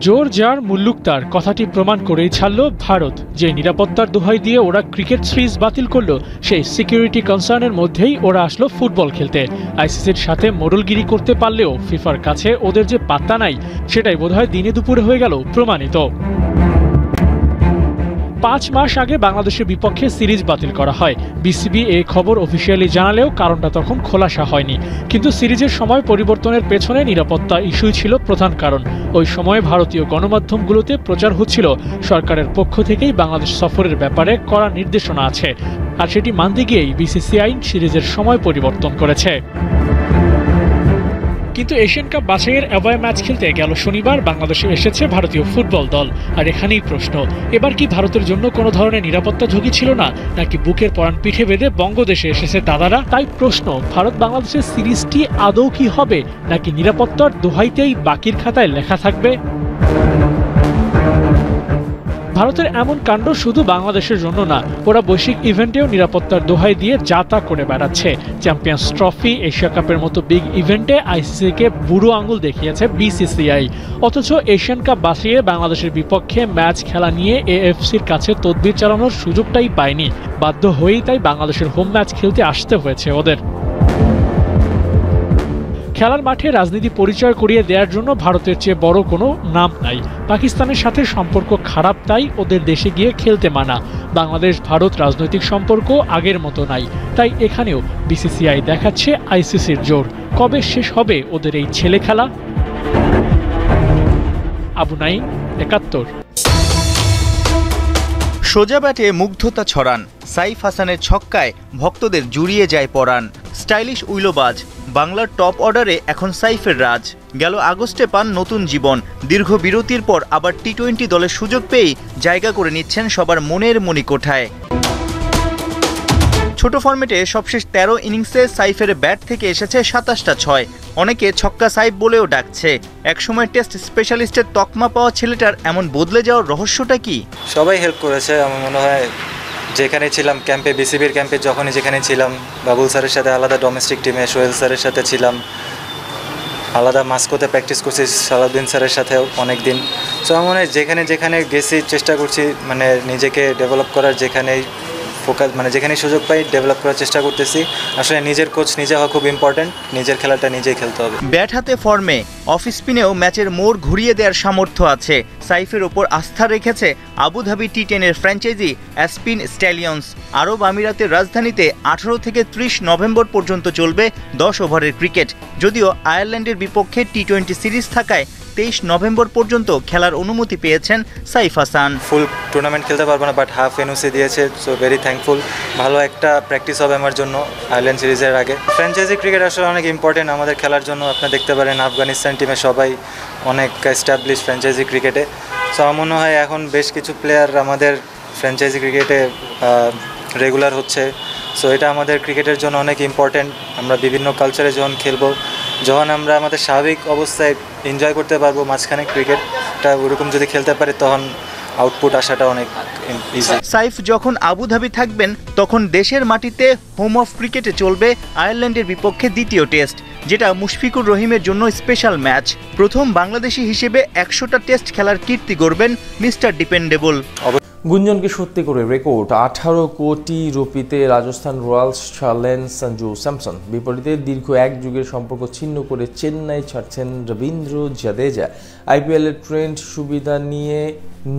জোর যার মুল্লুক তার কথাটি প্রমাণ করেই ছাড়ল ভারত। যে নিরাপত্তার দোহাই দিয়ে ওরা ক্রিকেট সিরিজ বাতিল করলো, সেই সিকিউরিটি কনসার্নের মধ্যেই ওরা আসলো ফুটবল খেলতে। আইসিসির সাথে মোড়লগিরি করতে পারলেও ফিফার কাছে ওদের যে পাত্তা নাই, সেটাই বোধহয় দিনে দুপুরে হয়ে গেল প্রমাণিত। 5 মাস আগে বাংলাদেশের বিপক্ষে সিরিজ বাতিল করা হয়। বিসিবি এই খবর অফিসিয়ালি জানালেও কারণটা তখন খোলাসা হয়নি। কিন্তু সিরিজের সময় পরিবর্তনের পেছনে নিরাপত্তা ইস্যুই ছিল প্রধান কারণ। ওই সময় ভারতীয় গণমাধ্যমগুলোতে প্রচার হচ্ছিল সরকারের পক্ষ থেকেই বাংলাদেশ সফরের ব্যাপারে কড়া নির্দেশনা আছে, আর সেটি মানতে গিয়েই বিসিসিআই সিরিজের সময় পরিবর্তন করেছে। কিন্তু এশিয়ান কাপ বাছাইয়ের অ্যাওয়ে ম্যাচ খেলতে গেল শনিবার বাংলাদেশে এসেছে ভারতীয় ফুটবল দল। আর এখানেই প্রশ্ন, এবার কি ভারতের জন্য কোনো ধরনের নিরাপত্তা ঝুঁকি ছিল না, নাকি বুকের পরাণ পিঠে বেঁধে বঙ্গদেশে এসেছে দাদারা? তাই প্রশ্ন, ভারত বাংলাদেশের সিরিজটি আদৌ কি হবে, নাকি নিরাপত্তার দোহাইতেই বাকির খাতায় লেখা থাকবে? ভারতের এমন কাণ্ড শুধু বাংলাদেশের জন্য না, ওরা বৈশ্বিক ইভেন্টেও নিরাপত্তার দোহাই দিয়ে যা তা করে বেড়াচ্ছে। চ্যাম্পিয়ন্স ট্রফি, এশিয়া কাপের মতো বিগ ইভেন্টে আইসিসিকে বুড়ো আঙুল দেখিয়েছে বিসিসিআই। অথচ এশিয়ান কাপ বাছাইয়ে বাংলাদেশের বিপক্ষে ম্যাচ খেলা নিয়ে এএফসির কাছে তদবির চালানোর সুযোগটাই পায়নি। বাধ্য হয়েই তাই বাংলাদেশের হোম ম্যাচ খেলতে আসতে হয়েছে ওদের। খেলার মাঠে রাজনীতি পরিচয় করিয়ে দেওয়ার জন্য ভারতের চেয়ে বড় কোনো নাম নাই। পাকিস্তানের সাথে সম্পর্ক খারাপ, তাই ওদের দেশে গিয়ে খেলতে মানা। বাংলাদেশ ভারত রাজনৈতিক সম্পর্ক আগের মতো নাই, তাই এখানেও বিসিসিআই দেখাচ্ছে আইসিসির জোর। কবে শেষ হবে ওদের এই ছেলে খেলা? আবু নাঈম, ৭১। সোজা ব্যাটে মুগ্ধতা ছড়ান, সাইফ হাসানের ছক্কায় ভক্তদের জুড়িয়ে যায় পরাণ। স্টাইলিশ উইলোবাজ, বাংলার টপ অর্ডারে এখন সাইফের রাজ। গেল আগস্টে পান নতুন জীবন। দীর্ঘ বিরতির পর আবার টি-20 দলের সুযোগ পেয়েই জায়গা করে নিচ্ছেন সবার মনের মণিকোঠায়। ছোট ফরম্যাটে সবশেষ 13 ইনিংসে সাইফের ব্যাট থেকে এসেছে 27টা 6। অনেকে ছক্কা সাইফ বলেও ডাকছে। একসময় টেস্ট স্পেশালিস্টের তকমা পাওয়া ছেলেটার এমন বদলে যাওয়ার রহস্যটা কি? সবাই হেল্প করেছে। আমার মনে হয় যেখানে ছিলাম ক্যাম্পে, বিসিবির ক্যাম্পে যখনই যেখানে ছিলাম, বাবুল স্যারের সাথে আলাদা ডোমেস্টিক টিমে, সোহেল স্যারের সাথে ছিলাম, আলাদা মাস্কোতে প্র্যাকটিস করছি সালাউদ্দিন স্যারের সাথেও অনেক দিন। সো আমার মনে হয় যেখানে যেখানে গেছি চেষ্টা করছি মানে নিজেকে ডেভেলপ করার, যেখানেই ফোকাস মানে যেখানেই সুযোগ পাই ডেভেলপ করার চেষ্টা করতেছি। আসলে নিজের কোচ নিজে হওয়া খুব ইম্পর্টেন্ট, নিজের খেলাটা নিজেই খেলতে হবে। ব্যাট হাতে ফর্মে, অফ স্পিনেও ম্যাচের মোড় ঘুরিয়ে দেওয়ার সামর্থ্য আছে। সাইফের ওপর আস্থা রেখেছে আবুধাবি টি10-এর ফ্র্যাঞ্চাইজি অ্যাসপিন স্ট্যালিয়ন্স। আরব আমিরাতের রাজধানীতে 18 থেকে 30 নভেম্বর পর্যন্ত চলবে 10 ওভারের ক্রিকেট। যদিও আয়ারল্যান্ডের বিপক্ষে টি-20 সিরিজ থাকায় 23 নভেম্বর পর্যন্ত খেলার অনুমতি পেয়েছেন সাইফ হাসান। ফুল টুর্নামেন্ট খেলতে পারবো না, বাট হাফ এনওসি দিয়েছে, সো ভেরি থ্যাঙ্কফুল। ভালো একটা প্র্যাকটিস হবে আমার জন্য আয়ারল্যান্ড সিরিজের আগে। ফ্র্যাঞ্চাইজি ক্রিকেট আসলে অনেক ইম্পর্টেন্ট আমাদের খেলার জন্য। আপনি দেখতে পারেন আফগানিস্তান টিমে সবাই অনেক এস্টাবলিশ ফ্র্যাঞ্চাইজি ক্রিকেটে। সো আমার মনে হয় এখন বেশ কিছু প্লেয়ার আমাদের ফ্র্যাঞ্চাইজি ক্রিকেটে রেগুলার হচ্ছে। সো এটা আমাদের ক্রিকেটের জন্য অনেক ইম্পর্টেন্ট। আমরা বিভিন্ন কালচারে যখন খেলবো, যখন আমরা আমাদের স্বাভাবিক অবস্থায় এনজয় করতে পারবো মাঝখানে ক্রিকেটটা ওরকম যদি খেলতে পারি, তখন আউটপুট আসাটা অনেক ইজি। সাইফ যখন আবুধাবি থাকবেন, তখন দেশের মাটিতে হোম অফ ক্রিকেটে চলবে আয়ারল্যান্ডের বিপক্ষে দ্বিতীয় টেস্ট, যেটা মুশফিকুর রহিমের জন্য স্পেশাল ম্যাচ। প্রথম বাংলাদেশি হিসেবে 100টা টেস্ট খেলার কীর্তি গড়বেন মিস্টার ডিপেন্ডেবল। গুঞ্জনকে সত্যি করে রেকর্ড 18 কোটি রুপিতে রাজস্থান রয়্যালস ছাড়লেন সঞ্জু স্যামসন। বিপরীতে দীর্ঘ এক যুগের সম্পর্ক ছিন্ন করে চেন্নাই ছাড়ছেন রবীন্দ্র জাদেজা। আইপিএলের ট্রেন্ড সুবিধা নিয়ে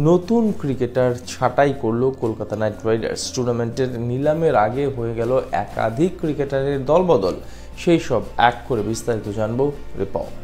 নতুন ক্রিকেটার ছাঁটাই করল কলকাতা নাইট রাইডার্স। টুর্নামেন্টের নিলামের আগে হয়ে গেল একাধিক ক্রিকেটারের দলবদল। সেই সব এক করে বিস্তারিত জানবো রিপোর্ট।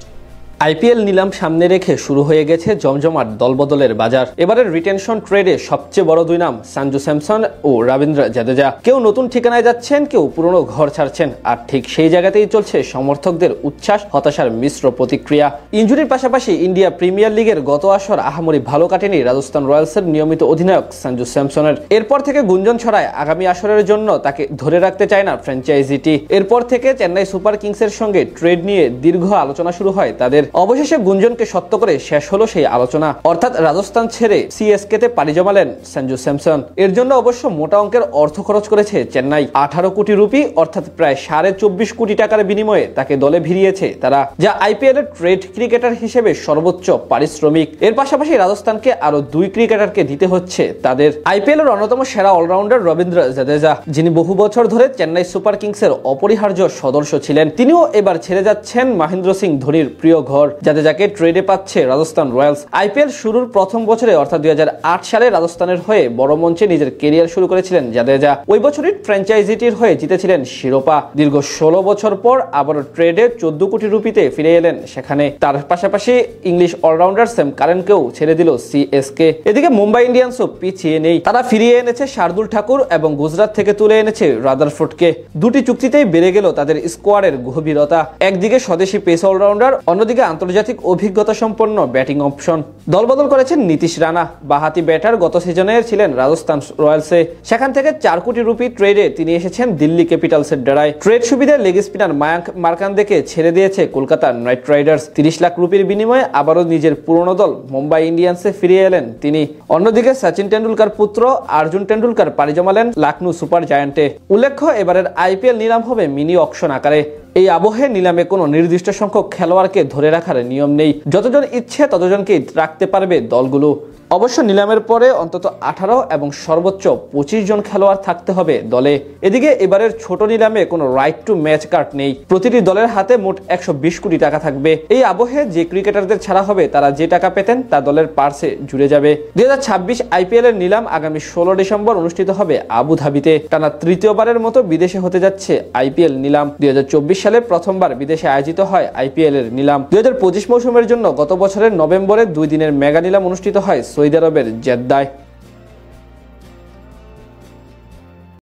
আইপিএল নিলাম সামনে রেখে শুরু হয়ে গেছে জমজমাট দলবদলের বাজার। এবারের রিটেনশন ট্রেডে সবচেয়ে বড় দুই নাম সঞ্জু স্যামসন ও রবীন্দ্র জাদেজা। কেউ নতুন ঠিকানায় যাচ্ছেন, কেউ পুরনো ঘর ছাড়ছেন, আর ঠিক সেই জায়গাতেই চলছে সমর্থকদের উচ্ছ্বাস হতাশার মিশ্র প্রতিক্রিয়া। ইনজুরির পাশাপাশি ইন্ডিয়া প্রিমিয়ার লিগের গত আসর আহামরি ভালো কাটেনি রাজস্থান রয়্যালসের নিয়মিত অধিনায়ক সঞ্জু স্যামসনের। এরপর থেকে গুঞ্জন ছড়ায় আগামী আসরের জন্য তাকে ধরে রাখতে চায় না ফ্র্যাঞ্চাইজিটি। এরপর থেকে চেন্নাই সুপার কিংসের সঙ্গে ট্রেড নিয়ে দীর্ঘ আলোচনা শুরু হয় তাদের। অবশেষে গুঞ্জনকে সত্য করে শেষ হলো সেই আলোচনা, অর্থাৎ রাজস্থান ছেড়ে সিএসকে তে পাড়ি জমালেন সঞ্জু স্যামসন। এর জন্য অবশ্য মোটা অঙ্কের অর্থ খরচ করেছে চেন্নাই। 18 কোটি রুপি অর্থাৎ প্রায় 24.5 কোটি টাকার বিনিময়ে তাকে দলে ভিড়িয়েছে তারা, যা আইপিএল এর ট্রেড ক্রিকেটার হিসেবে সর্বোচ্চ পারিশ্রমিক। এর পাশাপাশি রাজস্থানকে আরো 2 ক্রিকেটারকে দিতে হচ্ছে তাদের। আইপিএল এর অন্যতম সেরা অলরাউন্ডার রবীন্দ্র জাদেজা, যিনি বহু বছর ধরে চেন্নাই সুপার কিংসের অপরিহার্য সদস্য ছিলেন, তিনিও এবার ছেড়ে যাচ্ছেন মহেন্দ্র সিং ধোনির প্রিয় ঘর। জাদেজাকে ট্রেডে পাচ্ছে রাজস্থান রয়্যালস। আইপিএল শুরুর প্রথম বছরে অর্থাৎ 2008 সালে রাজস্থানের হয়ে বড় মঞ্চে নিজের কেরিয়ার শুরু করেছিলেন জাদেজা। ওই বছরই ফ্র্যাঞ্চাইজিটির হয়ে জিতেছিলেন শিরোপা। দীর্ঘ 16 বছর পর আবারও ট্রেডে 14 কোটি রুপিতে ফিরে এলেন সেখানে। তার পাশাপাশি ইংলিশ অলরাউন্ডার স্যাম কারেনকেও ছেড়ে দিল সিএসকে। এদিকে মুম্বাই ইন্ডিয়ান্সও পিছিয়ে নেই, তারা ফিরিয়ে এনেছে শার্দুল ঠাকুর এবং গুজরাট থেকে তুলে এনেছে রাদারফোর্ডকে। দুটি চুক্তিতেই বেড়ে গেল তাদের স্কোয়াডের গভীরতা। একদিকে স্বদেশি পেস অলরাউন্ডার, অন্যদিকে আন্তর্জাতিক অভিজ্ঞতা সম্পন্ন ব্যাটিং অপশন। দলবদল করেছেন নীতিশ রানা, বাহাতি ব্যাটার গত সিজনে ছিলেন রাজস্থান রয়্যালসে। সেখান থেকে 4 কোটি রুপি ট্রেডে তিনি এসেছেন দিল্লি ক্যাপিটালসের ডেরায়। ট্রেড সুবিধায় লেগ স্পিনার মায়াঙ্ক মার্কান্দেকে ছেড়ে দিয়েছে কলকাতা নাইট রাইডার্স। 30 লাখ রুপির বিনিময়ে আবারও নিজের পুরনো দল মুম্বাই ইন্ডিয়ান্সে ফিরিয়ে এলেন তিনি। অন্যদিকে সচিন টেন্ডুলকার পুত্র অর্জুন টেন্ডুলকার পাড়ি জমালেন লখনৌ সুপার জায়ান্টে। উল্লেখ্য, এবারের আইপিএল নিলাম হবে মিনি অকশন আকারে। এই আবহে নিলামে কোনো নির্দিষ্ট সংখ্যক খেলোয়াড়কে ধরে রাখার নিয়ম নেই, যতজন ইচ্ছে ততজনকেই রাখতে পারবে দলগুলো। অবশ্য নিলামের পরে অন্তত 18 এবং সর্বোচ্চ 25 জন খেলোয়াড় থাকতে হবে দলে। এদিকে এবারের ছোট নিলামে কোনো রাইট টু ম্যাচ কার্ড নেই, প্রতিটি দলের হাতে মোট 120 কোটি টাকা থাকবে। এই আবহে যে ক্রিকেটারদের ছাড়া হবে তারা যে টাকা পেতেন তা দলের পার্সে জুড়ে যাবে। 2026 আইপিএল এর নিলাম আগামী 16 ডিসেম্বর অনুষ্ঠিত হবে আবুধাবিতে। টানা তৃতীয়বারের মতো বিদেশে হতে যাচ্ছে আইপিএল নিলাম। 2024 সালে প্রথমবার বিদেশে আয়োজিত হয় আইপিএল এর নিলাম। 2025 মৌসুমের জন্য গত বছরের নভেম্বরে 2 দিনের মেগা নিলাম অনুষ্ঠিত হয় সৌদি আরবের জেদ্দায়।